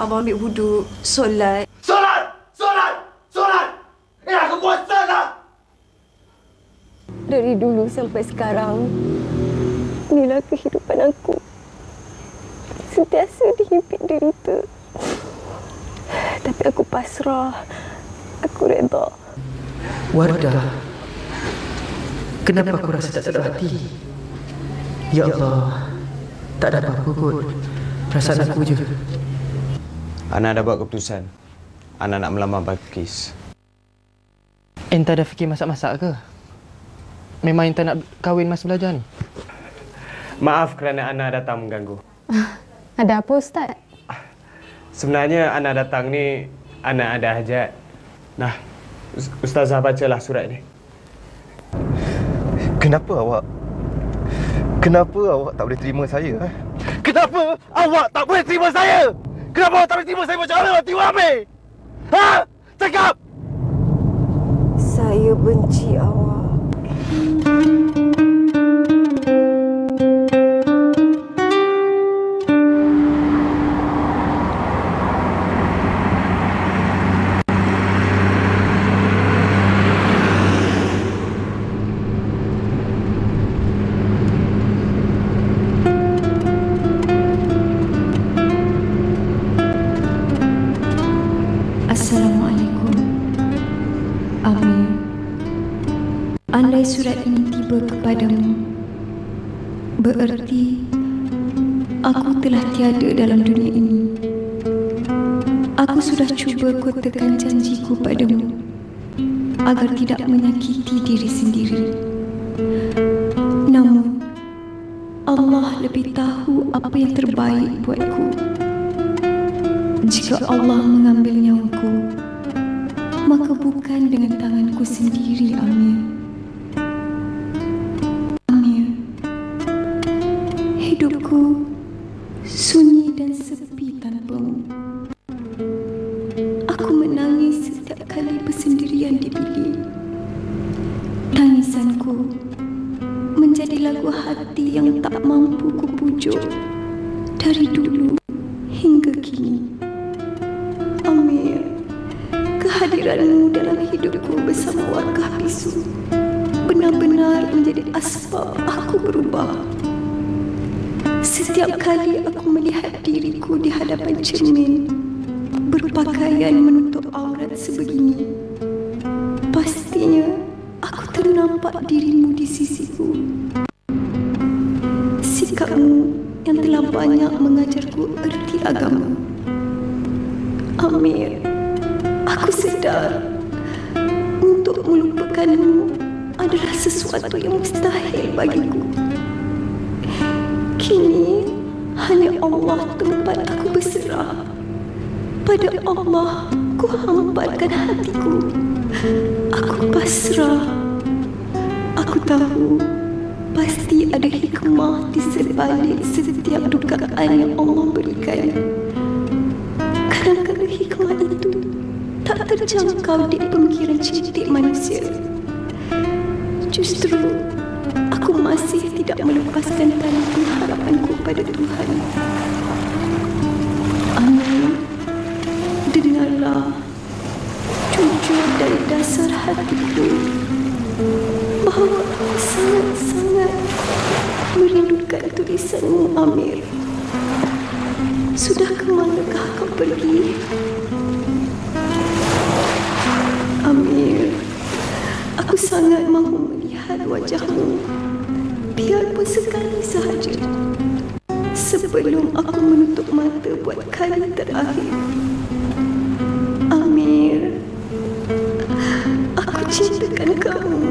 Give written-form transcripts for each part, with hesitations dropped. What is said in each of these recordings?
Abang ambil wuduk, solat. Solat! Solat! Solat! Aku bosan lah! Dari dulu sampai sekarang, inilah kehidupan aku. Sentiasa dihimpit derita. Tapi aku pasrah. Aku redha. Wardah, kenapa aku rasa tak sedar hati? Ya Allah, tak ada apa-apa kot. Perasaan aku je. Ana dah buat keputusan. Ana nak melamar Balqis. Entah dah fikir masak-masak ke? Memang entah nak kahwin masa belajar ni? Maaf kerana Ana datang mengganggu. Ada apa, Ustaz? Sebenarnya Ana datang ni, Ana ada hajat. Nah, Ustazah bacalah surat ni. Kenapa awak tak boleh terima saya? Kenapa awak tak boleh terima saya? Kenapa awak tak boleh terima saya macam mana? Tiba Amir! Ha? Cakap! Saya benci awak. Assalamualaikum. Amir, andai surat ini tiba kepadamu, bererti aku telah tiada dalam dunia ini. Aku sudah cuba kotakan janjiku padamu agar tidak menyakiti diri sendiri. Namun, Allah lebih tahu apa yang terbaik buatku. Jika Allah mengambil nyawaku, maka bukan dengan tanganku sendiri, Amir. Amir, hidupku sunyi dan sepi tanpamu. Aku menangis setiap kali bersendirian di bilik. Tangisanku menjadi lagu hati yang tak mampu kupujuk dari dulu hingga kini. Amir, kehadiranmu dalam hidupku bersama warga bisu benar-benar menjadi asbab aku berubah. Setiap kali aku melihat diriku di hadapan cermin, berpakaian menutup aurat sebegini, pastinya aku ternampak dirimu di sisiku. Sikapmu yang telah banyak mengajarku erti agama. Amir, aku sedar untuk melupakanmu adalah sesuatu yang mustahil bagiku. Kini hanya Allah tempat aku berserah. Pada Allah ku hamparkan hatiku. Aku pasrah. Aku tahu pasti ada hikmah di sebalik setiap dugaan yang Allah berikan. Kadang-kadang hikmah itu tak terjangkau di pemikiran cerdik manusia. Justru aku masih tidak melepaskan tali pengharapanku pada Tuhan. Amin. Dengarlah, jujur dari dasar hatiku, bahawa aku sangat-sangat merindukan tulisanmu, Amir. Sudah ke manakah kau pergi? Amir, aku sangat mahu melihat wajahmu, biarpun sekali sahaja, sebelum aku menutup mata buat kali terakhir. Amir, aku cintakan kamu.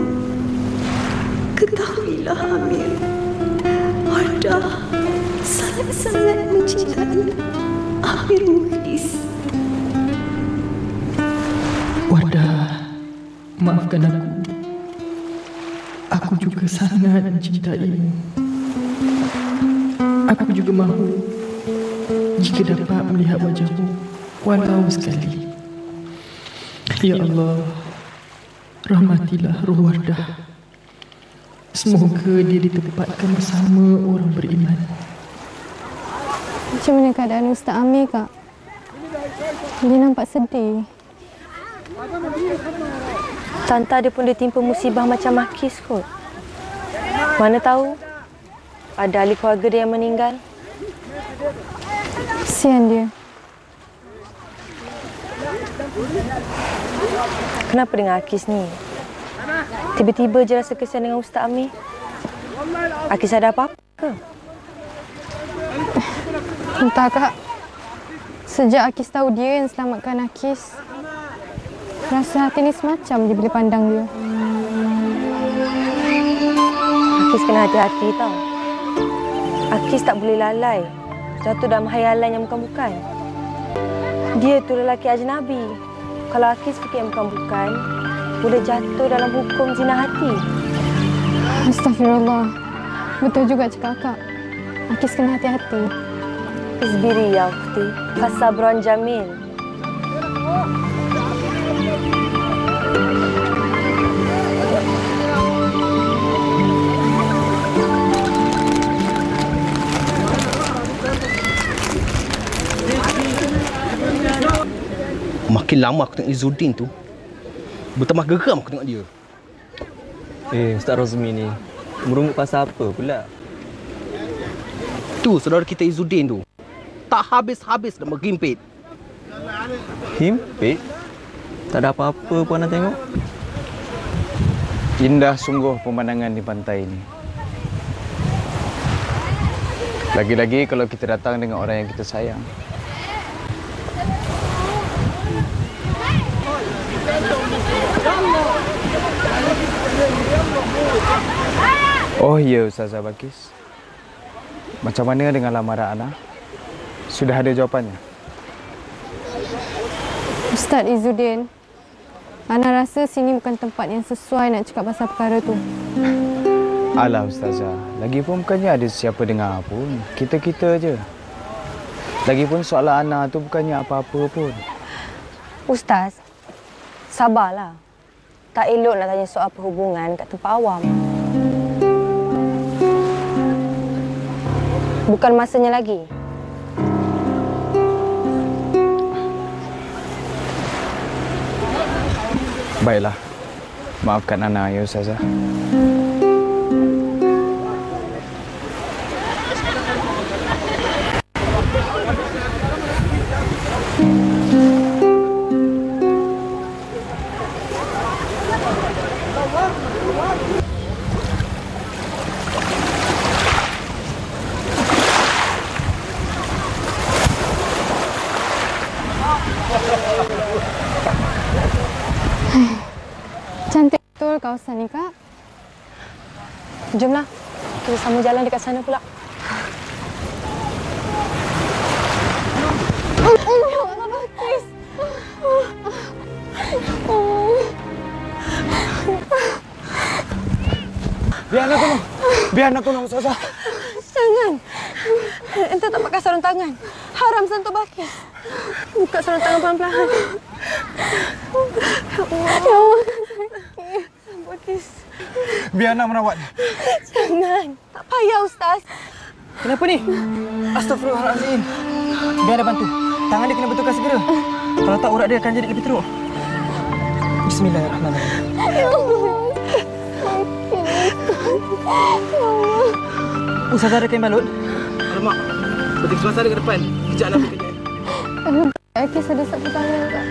Ketahuilah, Amir, Wardah sangat-sangat mencintai Amir Mukhlis. Wardah, maafkan aku. Aku juga sangat mencintaimu. Aku juga mahu jika dapat melihat wajahmu walau sekali. Ya Allah, rahmatilah roh Wardah. Semoga dia ditempatkan bersama orang beriman. Macam mana keadaan Ustaz Amir, Kak? Dia nampak sedih. Tante dia pun ditimpa musibah macam Akis kot. Mana tahu ada ahli keluarga dia yang meninggal. Kesian dia. Kenapa dengan Akis ni? Tiba-tiba je rasa kesian dengan Ustaz Amir. Akis ada apa-apa ke? Entah Kak. Sejak Akis tahu dia yang selamatkan Akis, rasa hati ni semacam je bila pandang dia. Akis kena hati-hati tau. Akis tak boleh lalai jatuh dalam khayalan yang bukan-bukan. Dia tu lelaki ajnabi. Kalau Akis fikir yang bukan-bukan, boleh jatuh dalam hukum zina hati. Astagfirullah. Betul juga cakap Kak. Akis kena hati-hati. Isbiri ya ukhti, fasabron jamil. Makin lama aku tengok Izzuddin tu, bertambah geram aku tengok dia. Ustaz Rozmi ni merungut pasal apa pula? Tu saudara kita Izzuddin tu, tak habis-habis nak bergimpit. Himpit? Tak ada apa-apa pun nak tengok. Indah sungguh pemandangan di pantai ini. Lagi-lagi kalau kita datang dengan orang yang kita sayang. Oh ya Ustazah Balqis. Macam mana dengan lamaran Ana? Sudah ada jawapannya? Ustaz Izzuddin, Ana rasa sini bukan tempat yang sesuai nak cakap pasal perkara tu. Alah Ustazah, lagipun bukannya ada siapa dengar pun. Kita-kita je. Lagipun soalan Ana tu bukannya apa-apa pun. Ustaz, sabarlah. Tak elok nak tanya soal perhubungan kat tempat awam. Bukan masanya lagi. Baiklah. Maafkan Ana ya Ustazah. Cantik betul kawasan ni, Kak. Jomlah, kita sama jalan dekat sana pula. Biar nak tolong. Biar nak tolong Ustazah. Jangan. Ente tak pakai sarung tangan. Haram sentuh Balqis. Buka sarung tangan pelan-pelan. Ya Allah. Balqis. Biar nak merawat. Jangan. Tak payah, Ustaz. Kenapa ni? Astagfirullahalazim. Biar ada bantu. Tangan dia kena betulkan segera. Kalau tak urat dia akan jadi lebih teruk. Bismillahirrahmanirrahim. Ya Allah. Ustazah ada kain balut? Alamak. Peti kesuasa ada ke depan. Kejaplah aku kejap. Akis ada sapu tangan, Kak.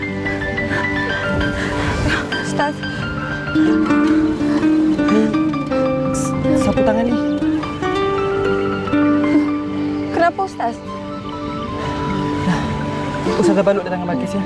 Ustaz. Ni sapu tangan ni. Kenapa, Ustaz? Ustazah balut di tangan Balqis ya.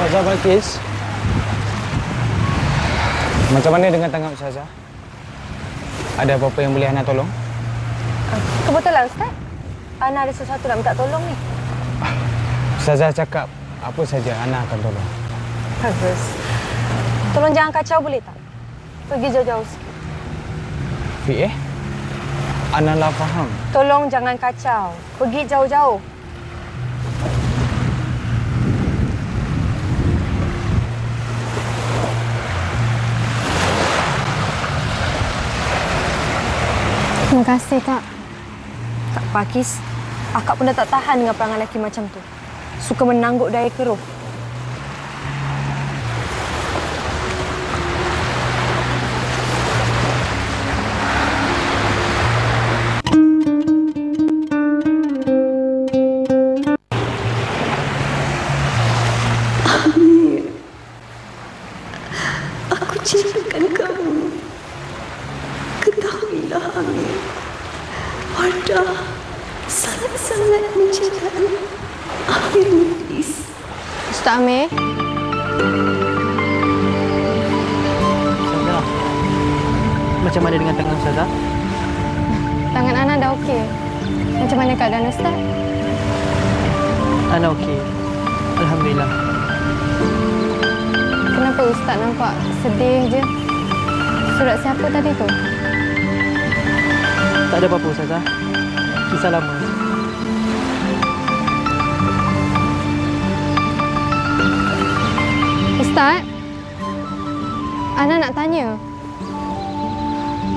Ustazah Balqis. Macam mana dengan tangan Ustazah? Ada apa-apa yang boleh Ana tolong? Kebetulan, Ustaz. Ana ada sesuatu nak minta tolong ni. Ustazah cakap apa saja Ana akan tolong. Bagus. Tolong jangan kacau boleh tak? Pergi jauh-jauh sikit. Fi, Ana lah faham. Tolong jangan kacau. Pergi jauh-jauh. Terima kasih, Kak. Tak Pakis, akak pun dah tak tahan dengan perangai lelaki macam tu. Suka menangguk daya keruh. Amir, aku cintakan kamu. Ketahuilah, Amir, Wardah sangat-sangat mencintai Amir Muklis. Ustaz Amir. Ustazah, macam mana dengan tangan Ustazah? Tangan Ana dah okey. Macam mana keadaan Ustaz? Ana okey. Alhamdulillah. Kenapa Ustaz nampak sedih je? Surat siapa tadi tu? Tak ada apa-apa Ustazah. Kisah lama. Ustaz, Ana nak tanya.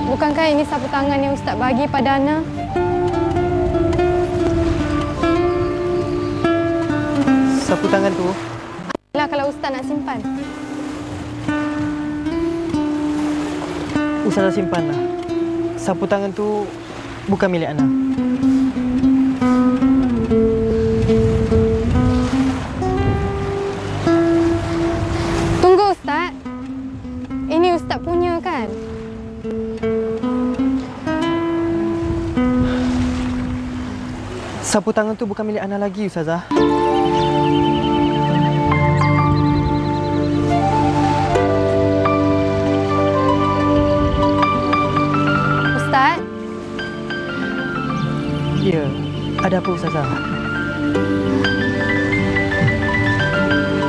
Bukankah ini sapu tangan yang Ustaz bagi pada Ana? Sapu tangan tu, Lah kalau Ustaz nak simpan. Ustazah simpanlah. Sapu tangan tu bukan milik Ana. Tunggu Ustaz. Ini Ustaz punya kan? Sapu tangan tu bukan milik Ana lagi, Ustazah. Ustaz, Ya, ada apa Ustazah?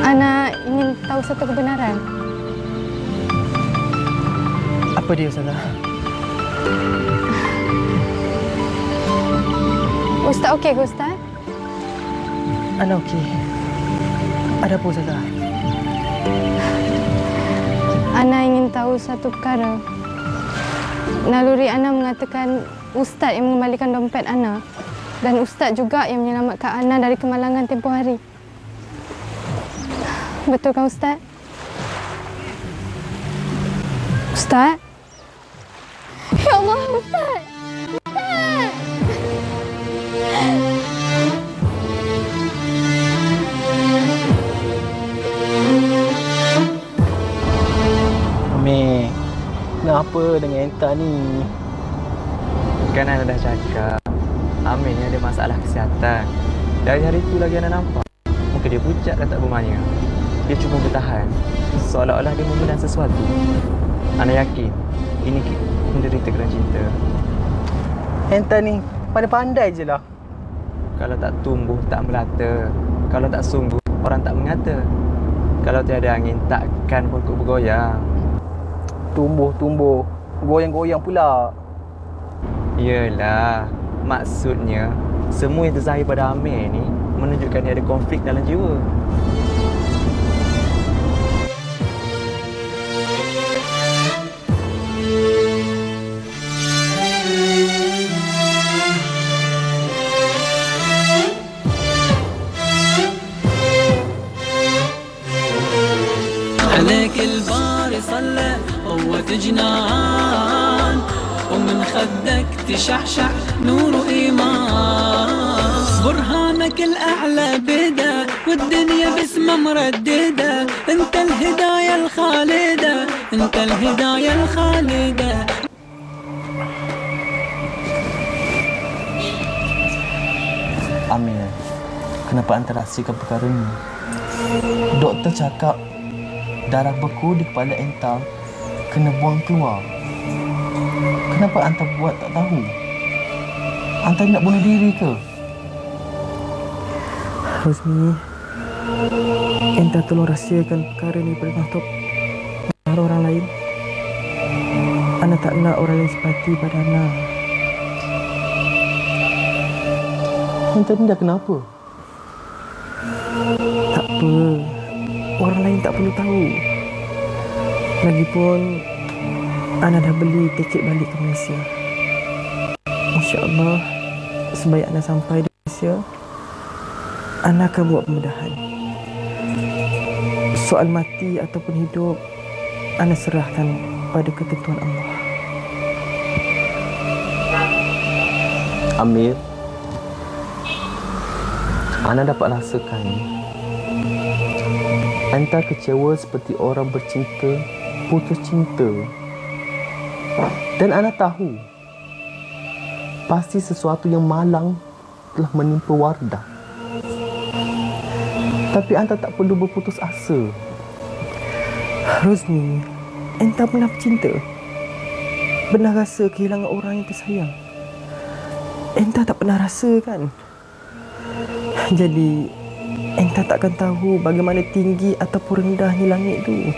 Ana ingin tahu satu kebenaran. Apa dia Ustazah? Ustaz okey ke Ustaz? Ana okey. Ada apa Ustazah? Ana ingin tahu satu perkara. Naluri Ana mengatakan Ustaz yang mengembalikan dompet Ana dan Ustaz juga yang menyelamatkan Ana dari kemalangan tempoh hari. Betul kan Ustaz? Ustaz? Ya Allah, Ustaz! Ustaz! Amir, kenapa dengan Enta ni? Kan Ana dah cakap, Amir ni ada masalah kesihatan. Dari hari tu lagi Ana nampak muka dia pucat dan tak bermaya. Dia cuma bertahan, seolah-olah dia memelan sesuatu. Ana yakin ini menderita kerana cinta. Enta ni pandai-pandai je lah. Kalau tak tumbuh, tak melata. Kalau tak sungguh, orang tak mengata. Kalau tiada angin, takkan pokok bergoyang. Tumbuh, goyang-goyang pula. Yelah, maksudnya semua yang terzahir pada Amir ni menunjukkan dia ada konflik dalam jiwa. عليك الباري صلى قوة جنان ومن خدك تشحشح نور إيمان برهانك الأعلى بدا والدنيا باسمه مرددة أنت الهداية الخالدة أنت الهداية الخالدة. Amir, kenapa anta rahsiakan perkara ni? Doktor cakap darah beku di kepala enta kena buang keluar. Kenapa anta buat tak tahu? Anta nak bunuh diri ke? Rosmi, Enta tolong rahsiakan perkara ni pada Datuk. orang lain. Ana tak nak orang lain simpati pada Ana. Enta ni dah kenapa? Tak apa. Orang lain tak perlu tahu. Lagipun, Ana dah beli tiket balik ke Malaysia. InsyaAllah, sebaik Ana sampai di Malaysia, Ana akan buat pembedahan. Soal mati ataupun hidup, Ana serahkan pada ketentuan Allah. Amir, Ana dapat rasakan enta kecewa seperti orang bercinta putus cinta. Dan Ana tahu pasti sesuatu yang malang telah menimpa Wardah. Tapi anta tak perlu berputus asa. Rozni, enta pernah bercinta? Pernah rasa kehilangan orang yang tersayang? Enta tak pernah rasa kan? Jadi, enta takkan tahu bagaimana tinggi ataupun rendahnya langit itu.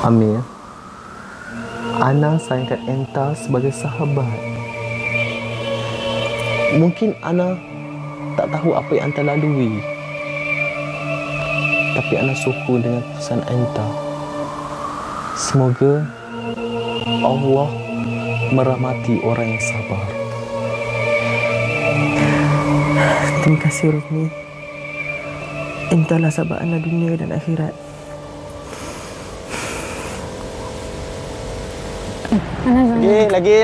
Amir, Ana sayangkan enta sebagai sahabat. Mungkin Ana tak tahu apa yang enta lalui. Tapi Ana syukur dengan keputusan enta. Semoga Allah merahmati orang yang sabar. Terima kasih, Rozni. Entalah sahabat Ana dunia dan akhirat. Lagi.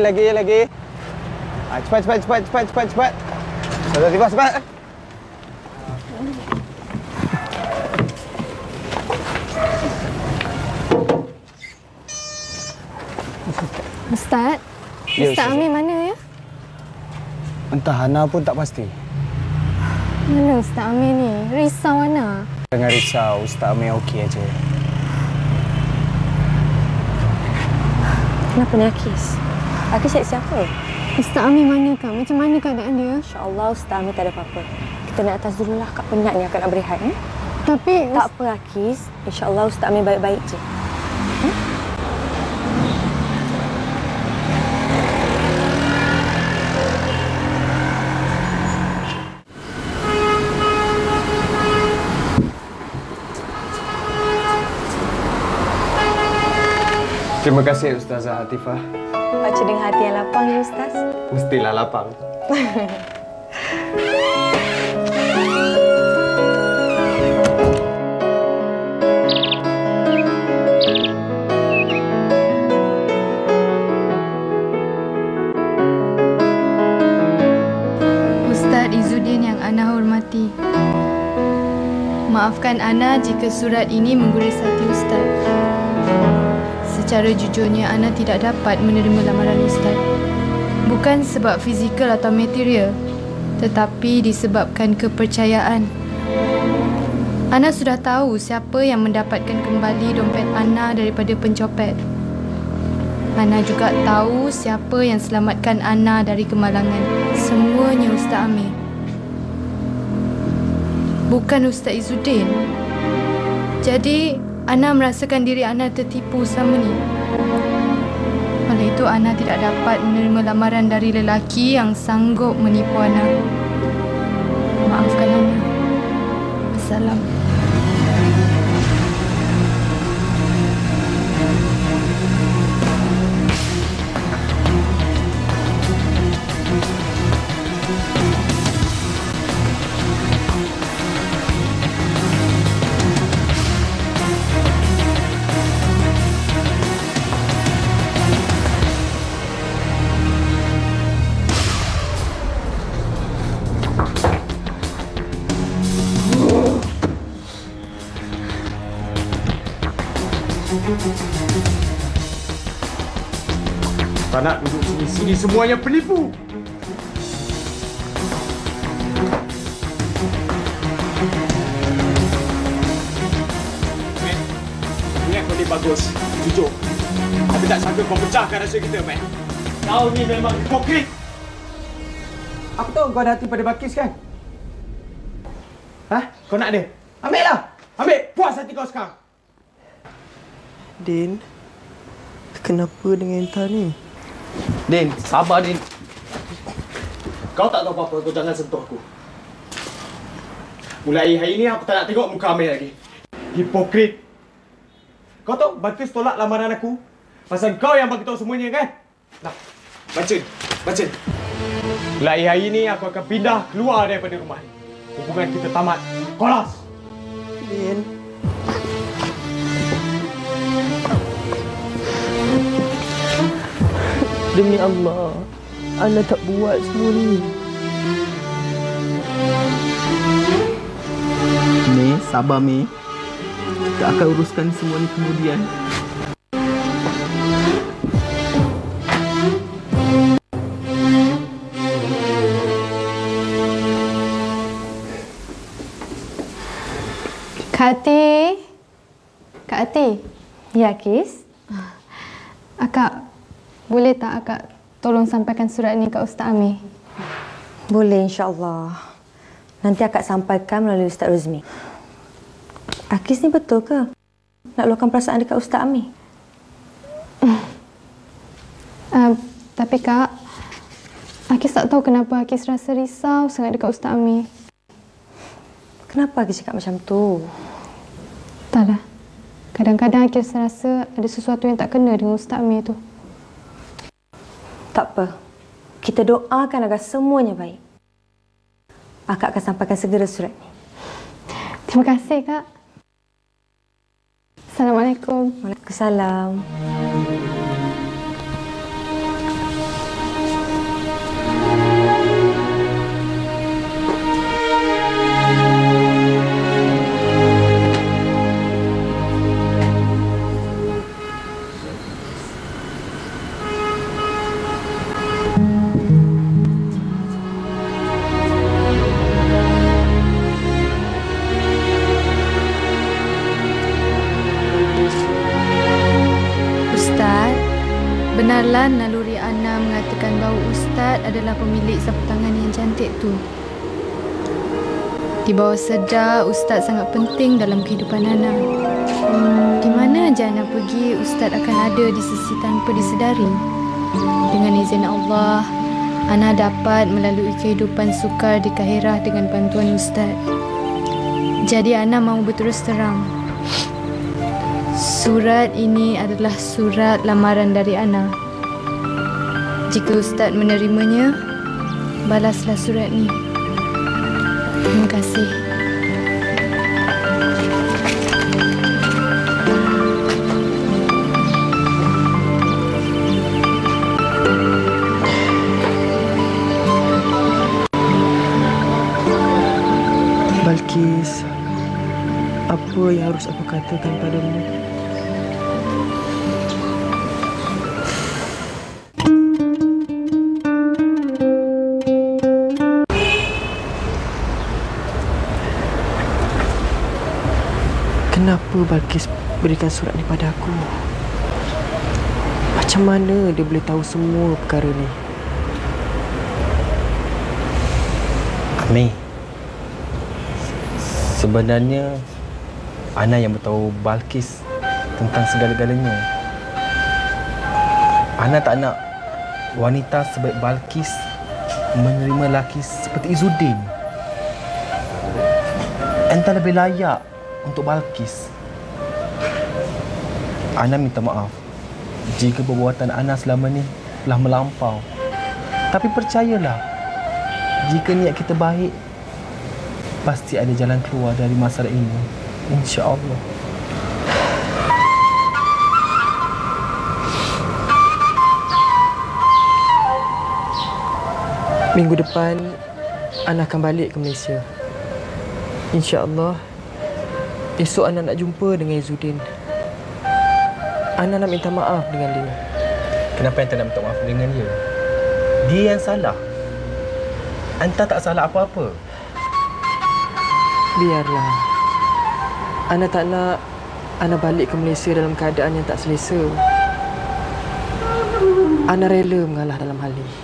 Cepat. Sudah tiba, cepat. Ustaz? Ya, Ustaz Amir mana ya? Entah, Ana pun tak pasti. Mana Ustaz Amir ni? Risau Ana. Jangan risau, Ustaz Amir okey aja. Kenapa ni Akis? Akis cari siapa? Ustaz Amir mana kak? Macam mana keadaan dia? InsyaAllah Ustaz Amir tak ada apa-apa. Kita naik atas dulu lah. Kak penat ni akak nak berehat. Tapi... Tak apa Akis. InsyaAllah Ustaz Amir baik-baik je. Terima kasih Ustazah Atifah. Baca dengan hati yang lapang ya Ustaz. Mestilah lapang. Ustaz Izzuddin yang Ana hormati. Maafkan Ana jika surat ini menggores hati Ustaz. Secara jujurnya, Ana tidak dapat menerima lamaran Ustaz. Bukan sebab fizikal atau material, tetapi disebabkan kepercayaan. Ana sudah tahu siapa yang mendapatkan kembali dompet Ana daripada pencopet. Ana juga tahu siapa yang selamatkan Ana dari kemalangan. Semuanya Ustaz Amir. Bukan Ustaz Izzuddin. Jadi, Ana merasakan diri Ana tertipu selama ni. Oleh itu, Ana tidak dapat menerima lamaran dari lelaki yang sanggup menipu Ana. Maafkan Ana. Assalam. Tak nak duduk sini-sini, semuanya penipu. Ingat kau ni bagus, jujur. Tapi tak sangka kau pecahkan rahsia kita, Mat. Kau ni memang hipokrit. Aku tahu kau ada hati pada Bakis kan? Kau nak dia? Ambil lah! Ambil! Puas hati kau sekarang! Din, kenapa dengan Intan ni? Din, sabar Din. Kau tak tahu apa-apa, kau jangan sentuh aku. Mulai hari ni aku tak nak tengok muka Amir lagi. Hipokrit. Kau tahu Balqis tolak lamaran aku? Pasal kau yang bagi tahu semuanya kan? Nah, baca. Baca. Mulai hari ni aku akan pindah keluar daripada rumah ni. Hubungan kita tamat. Kolas! Din. Demi Allah, Ana tak buat semua ni. Mei, sabar Mei. Kita akan uruskan semua ni kemudian. Kak Ati. Kak Ati. Ya, Kis. Akak, boleh tak akak tolong sampaikan surat ni kat Ustaz Amir? Boleh, insya-Allah. Nanti akak sampaikan melalui Ustaz Rozmi. Akis ni betul ke? Nak luahkan perasaan dekat Ustaz Amir? Tapi Kak, Akis tak tahu kenapa Akis rasa risau sangat dekat Ustaz Amir. Kenapa Akis cakap macam tu? Taklah. Kadang-kadang Akis rasa ada sesuatu yang tak kena dengan Ustaz Amir tu. Tak apa. Kita doakan agar semuanya baik. Akak akan sampaikan segera surat ni. Terima kasih, Kak. Assalamualaikum. Waalaikumsalam. Benarlah naluri Ana mengatakan bahawa Ustaz adalah pemilik sapu tangan yang cantik tu. Di bawah sedar, Ustaz sangat penting dalam kehidupan Ana. Di mana aja Ana pergi, Ustaz akan ada di sisi tanpa disedari. Dengan izin Allah, Ana dapat melalui kehidupan sukar di Kahirah dengan bantuan Ustaz. Jadi Ana mahu berterus terang. Surat ini adalah surat lamaran dari Ana. Jika Ustaz menerimanya, balaslah surat ni. Terima kasih. Balqis, apa yang harus aku katakan padamu? Kenapa Balqis berikan surat ni pada aku? Macam mana dia boleh tahu semua perkara ni? Amir, sebenarnya Ana yang beritahu Balqis tentang segala-galanya. Ana tak nak wanita sebaik Balqis menerima lelaki seperti Izzuddin. Enta lebih layak untuk Balqis. Ana minta maaf jika perbuatan Ana selama ni telah melampau. Tapi percayalah, jika niat kita baik, pasti ada jalan keluar dari masalah ini. Insya-Allah. Minggu depan, Ana akan balik ke Malaysia. Insya-Allah, esok Ana nak jumpa dengan Izzuddin. Ana nak minta maaf dengan dia. Kenapa enta nak minta maaf dengan dia? Dia yang salah. Anta tak salah apa-apa. Biarlah. Ana tak nak Ana balik ke Malaysia dalam keadaan yang tak selesa. Ana rela mengalah dalam hal ini.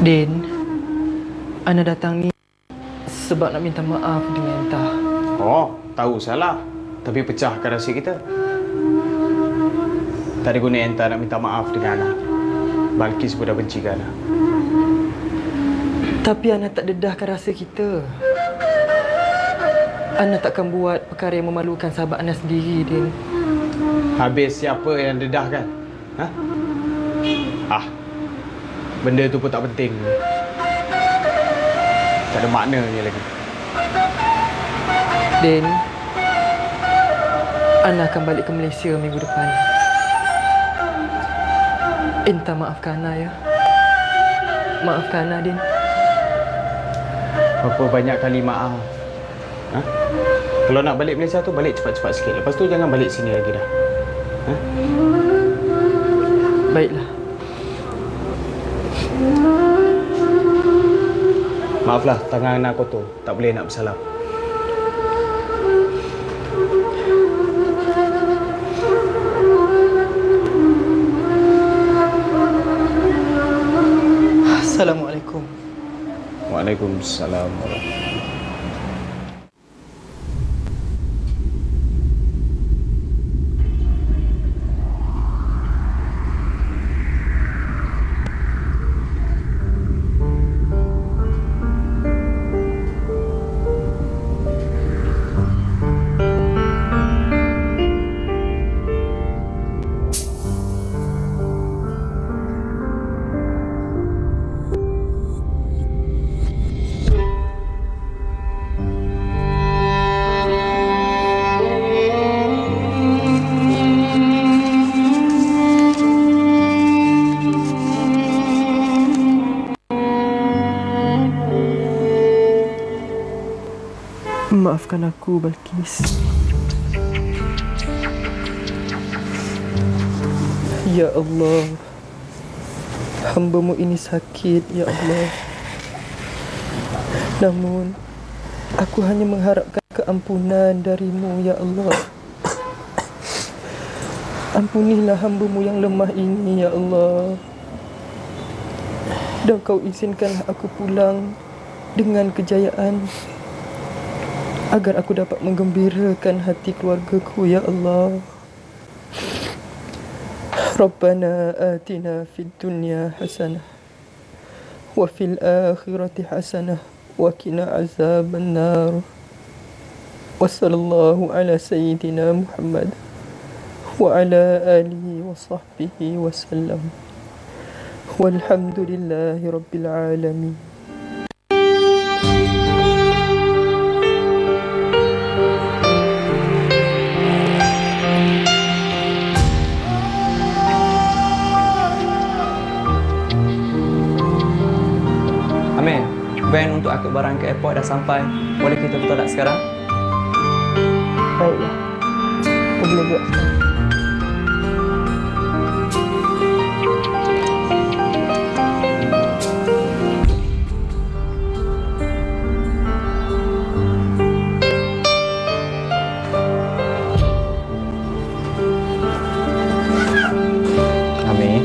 Din, Ana datang ni sebab nak minta maaf dengan Entah. Oh, tahu salah. Tapi pecahkan rahsia kita. Tak ada guna Entah nak minta maaf dengan Ana. Balkis pun dah benci ke Ana. Tapi Ana tak dedahkan rasa kita. Ana takkan buat perkara yang memalukan sahabat Ana sendiri, Din. Habis siapa yang dedahkan? Ha? Benda tu pun tak penting. Tak ada maknanya lagi. Din, Ana akan balik ke Malaysia minggu depan. Entah maafkan Ana, ya. Maafkan Ana, Din. Berapa banyak kali maaf? Ha? Kalau nak balik Malaysia tu, balik cepat-cepat sikit. Lepas tu jangan balik sini lagi dah. Ha? Baiklah. Maaflah, tangan Ana kotor. Tak boleh nak bersalah. Assalamualaikum. Waalaikumsalam warahmatullahi. Maafkan aku, Balkis. Ya Allah, hamba-Mu ini sakit, Ya Allah. Namun, aku hanya mengharapkan keampunan dari-Mu, Ya Allah. Ampunilah hamba-Mu yang lemah ini, Ya Allah. Dan Kau izinkanlah aku pulang dengan kejayaan, agar aku dapat menggembirakan hati keluargaku, Ya Allah. Rabbana atina fid dunya hasanah wa fil akhirati hasanah wa qina azaban nar. Wa sallallahu ala sayyidina Muhammad wa ala alihi wa sahbihi wa sallam. Walhamdulillahi rabbil alamin. Van untuk angkut barang ke airport dah sampai. Boleh kita bertolak sekarang? Baiklah. Kau boleh buat sekarang. Amir,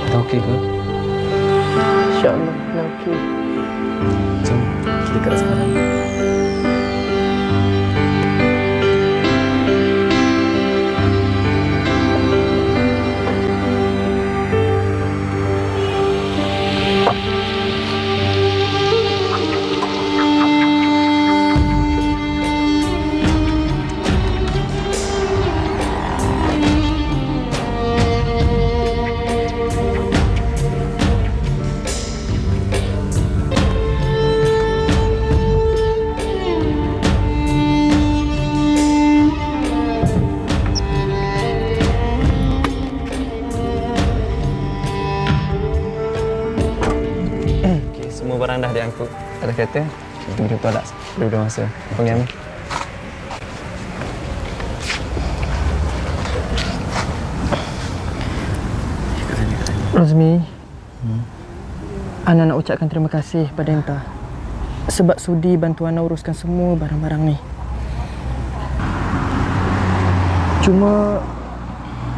dah okey ke? InsyaAllah, dah okey. Jom, kita gerak sekarang. Barang dah diangkut atas kereta. Kita boleh tolak dua-dua masa. Panggil Amir. Rozmi, Ana nak ucapkan terima kasih pada Entah sebab sudi bantu Ana uruskan semua barang-barang ni. Cuma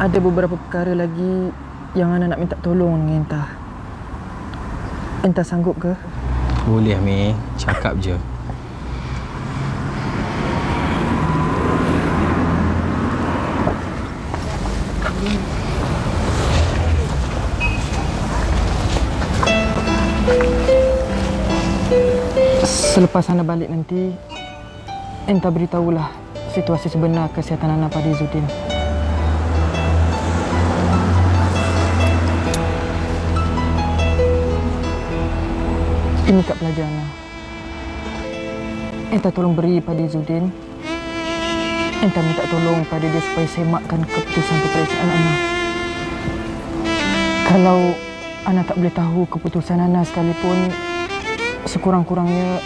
ada beberapa perkara lagi yang Ana nak minta tolong dengan Entah. Entah sanggup ke? Boleh, Amir. Cakap je. Selepas Ana balik nanti, Entah beritahulah situasi sebenar kesihatan Ana pada Izzuddin. Ini kad pelajar Ana. Entah tolong beri pada Izzuddin. Entah minta tolong pada dia supaya semakkan keputusan peperiksaan Ana. Kalau Ana tak boleh tahu keputusan Ana sekalipun, sekurang-kurangnya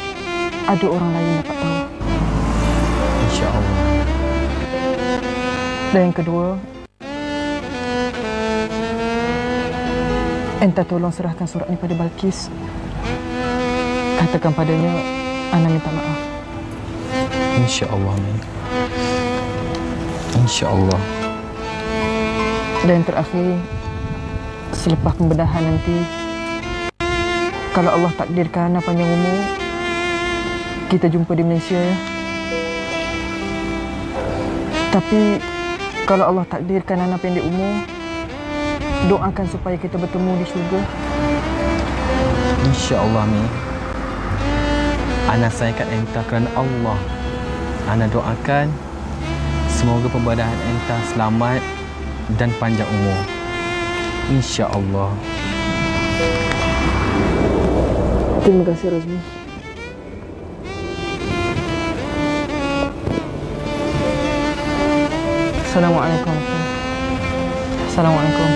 ada orang lain dapat tahu. InsyaAllah. Dan yang kedua, Entah tolong serahkan surat ini pada Balkis. Katakan padanya, Ana minta maaf. InsyaAllah, Amir. InsyaAllah. Dan yang terakhir, selepas pembedahan nanti, kalau Allah takdirkan Ana panjang umur, kita jumpa di Malaysia ya. Tapi kalau Allah takdirkan Ana pendek umur, doakan supaya kita bertemu di syurga. InsyaAllah, Amir. Ana sayangkan Entah kerana Allah. Ana doakan semoga pembedahan Entah selamat dan panjang umur. InsyaAllah. Terima kasih, Razmi. Assalamualaikum. Assalamualaikum.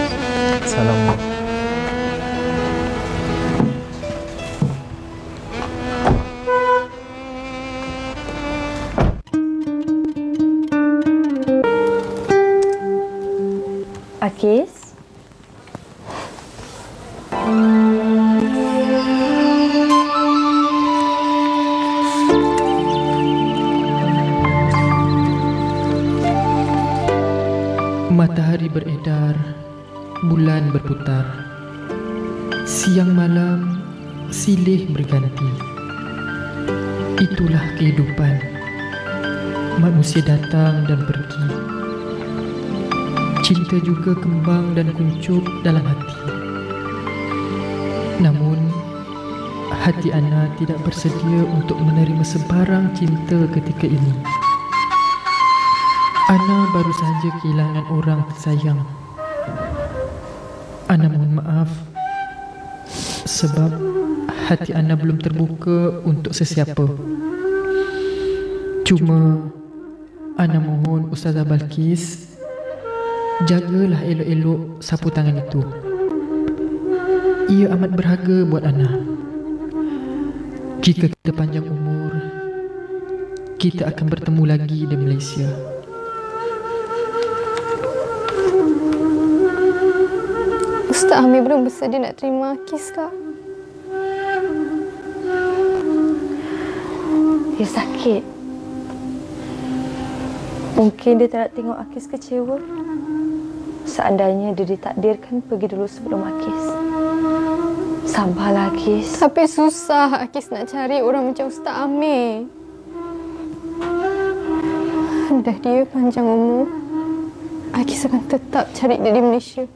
Assalamualaikum. Akis? Matahari beredar, bulan berputar. Siang malam, silih berganti. Itulah kehidupan. Manusia datang dan pergi. Cinta juga kembang dan kuncup dalam hati. Namun, hati Ana tidak bersedia untuk menerima sebarang cinta ketika ini. Ana baru saja kehilangan orang tersayang. Ana mohon maaf sebab hati Ana belum terbuka untuk sesiapa. Cuma Ana mohon Ustazah Balkis, jagalah elok-elok sapu tangan itu. Ia amat berharga buat Ana. Jika kita panjang umur, kita akan bertemu lagi di Malaysia. Ustaz Amir belum bersedia nak terima Akis, Kak. Dia sakit. Mungkin dia tak nak tengok Akis kecewa. Seandainya dia ditakdirkan pergi dulu sebelum Akis. Sabarlah, Akis. Tapi susah Akis nak cari orang macam Ustaz Amir. Dah dia panjang umur, Akis akan tetap cari dia di Malaysia.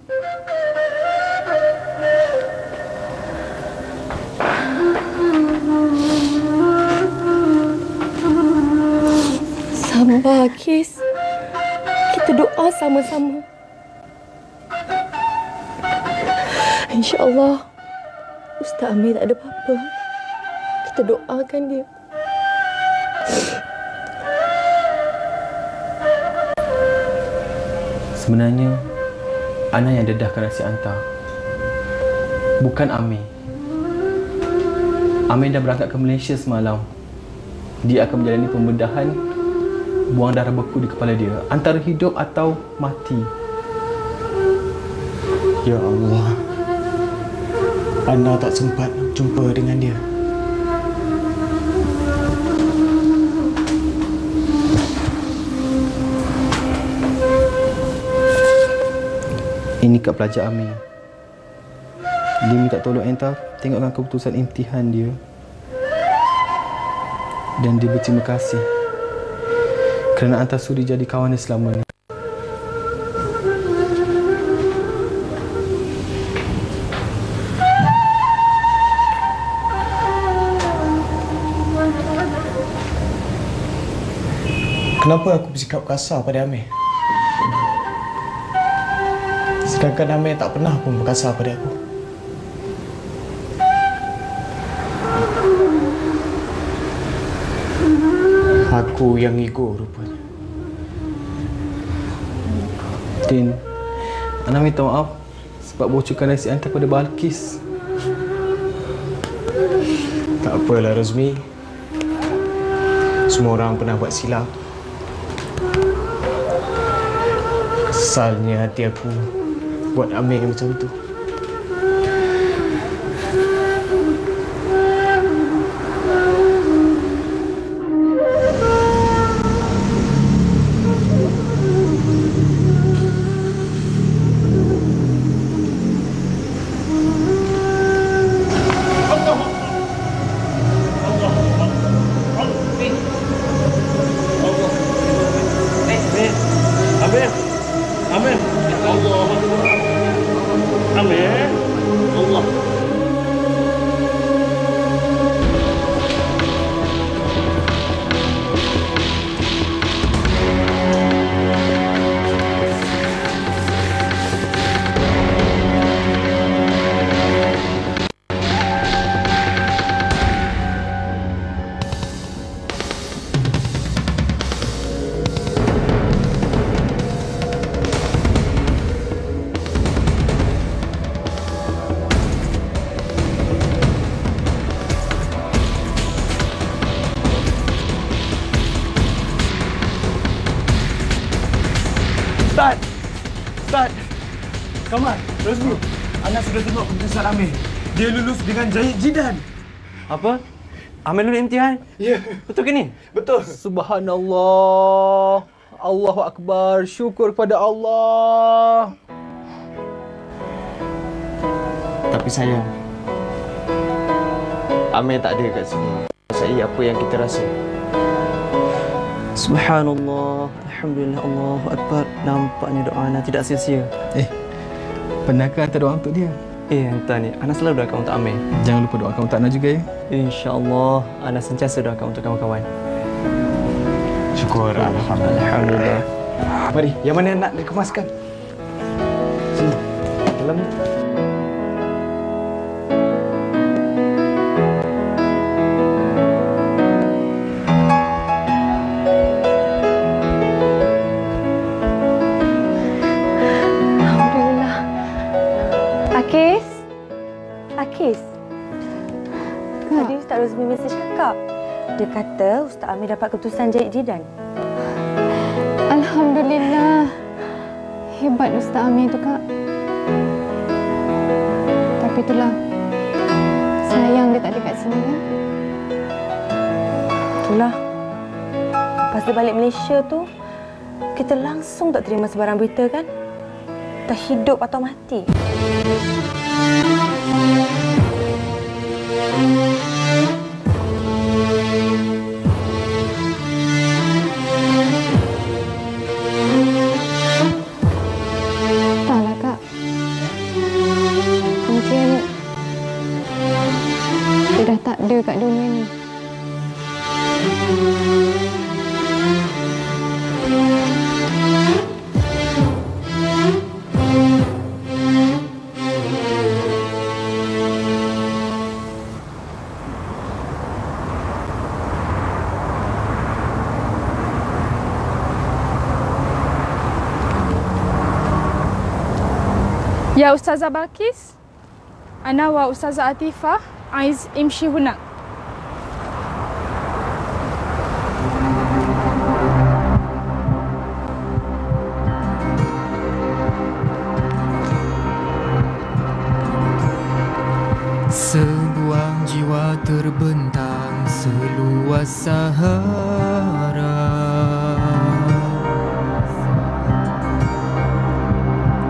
Sabar, Akis. Kita doa sama-sama. InsyaAllah Ustaz Amir tak ada apa-apa. Kita doakan dia. Sebenarnya, Ana yang dedahkan rahsia Anta. Bukan Amir. Amir dah berangkat ke Malaysia semalam. Dia akan menjalani pembedahan buang darah beku di kepala dia. Antara hidup atau mati. Ya Allah. Ana tak sempat jumpa dengan dia. Ini kad pelajar Amir. Dia minta tolong Enta tengokkan keputusan imtihan dia. Dan dia berterima kasih kerana Anta sudi jadi kawan dia selama ni. Kenapa aku bersikap kasar pada Amir? Sedangkan Amir tak pernah pun berkasar pada aku. Aku yang ego rupanya. Din, Ana minta maaf sebab bocorkan rahsia Anta pada Balkis. Tak apalah Razmi. Semua orang pernah buat silap. Kesalnya hati aku buat Amir macam tu. Ustaz! Kamal, Razmi, Ana sudah tengok keputusan Amir. Dia lulus dengan jayid jidan. Apa? Amir lulus imtihan? Ya. Betul ke ni? Betul. Subhanallah. Allahu Akbar. Syukur kepada Allah. Tapi sayang, Amir tak ada kat sini. Saya apa yang kita rasa. Subhanallah. Alhamdulillah. Allahu Akbar. Nampaknya doa Ana tidak sia-sia. Pernahkah hantar doa untuk dia? Hantar ni. Ana selalu doakan untuk Amir. Jangan lupa doakan untuk Ana juga ya. InsyaAllah. Ana sentiasa doakan untuk kawan-kawan. Syukur. Alhamdulillah. Mari, yang mana nak dikemaskan? Sini. Dalam ni. Akis. Tadi Ustaz Razmi mesej kakak. Dia kata Ustaz Amir dapat keputusan jayid jidan. Alhamdulillah. Hebat Ustaz Amir tu, Kak. Tapi itulah, sayang dia tak ada kat sini kan? Itulah. Lepas dia balik Malaysia tu, kita langsung tak terima sebarang berita kan? Dah hidup atau mati. Entahlah, Kak. Mungkin dia dah tak ada kat dunia ni. Ya Ustazah Balkis, Ana wa Ustazah Atifah aiz imshi huna. Sebuah jiwa terbentang seluas Sahara,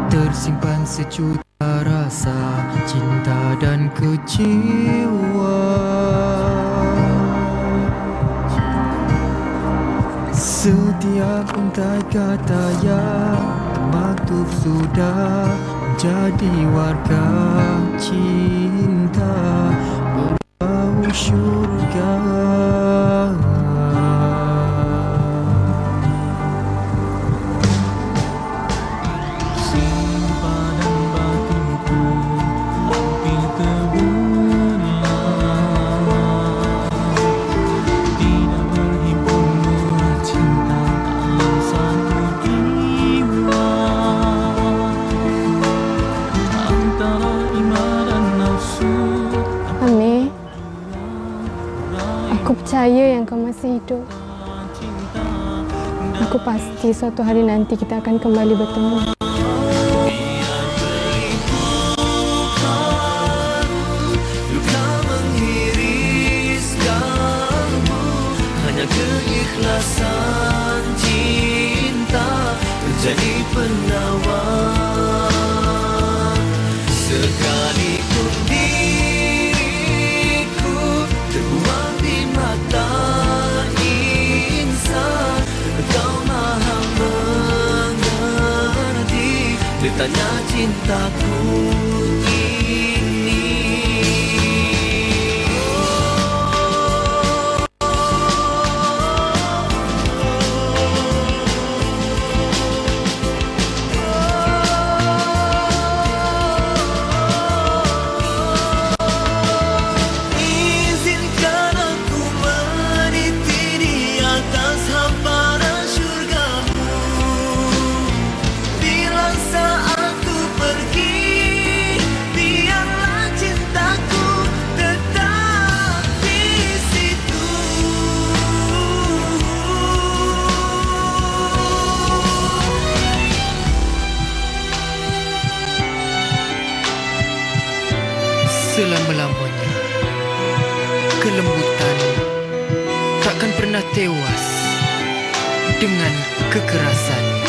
tersimpan sejuta rasa cinta dan kecewa. Setiap untai kata yang termaktub sudah menjadi warga cinta berbau syurga. Aku percaya yang kau masih hidup. Aku pasti suatu hari nanti kita akan kembali bertemu. Luka mengiris kalbu, hanya keikhlasan cinta menjadi penawar. Sekalipun diriku terbuang di mata insan, kau maha mengerti letanya cintaku ini. Izinkan aku meniti di atas hamparan syurgamu. Bila saat ku pergi, biarlah cintaku tetap di situ. Selama-lamanya kelembutan takkan pernah tewas dengan kekerasan.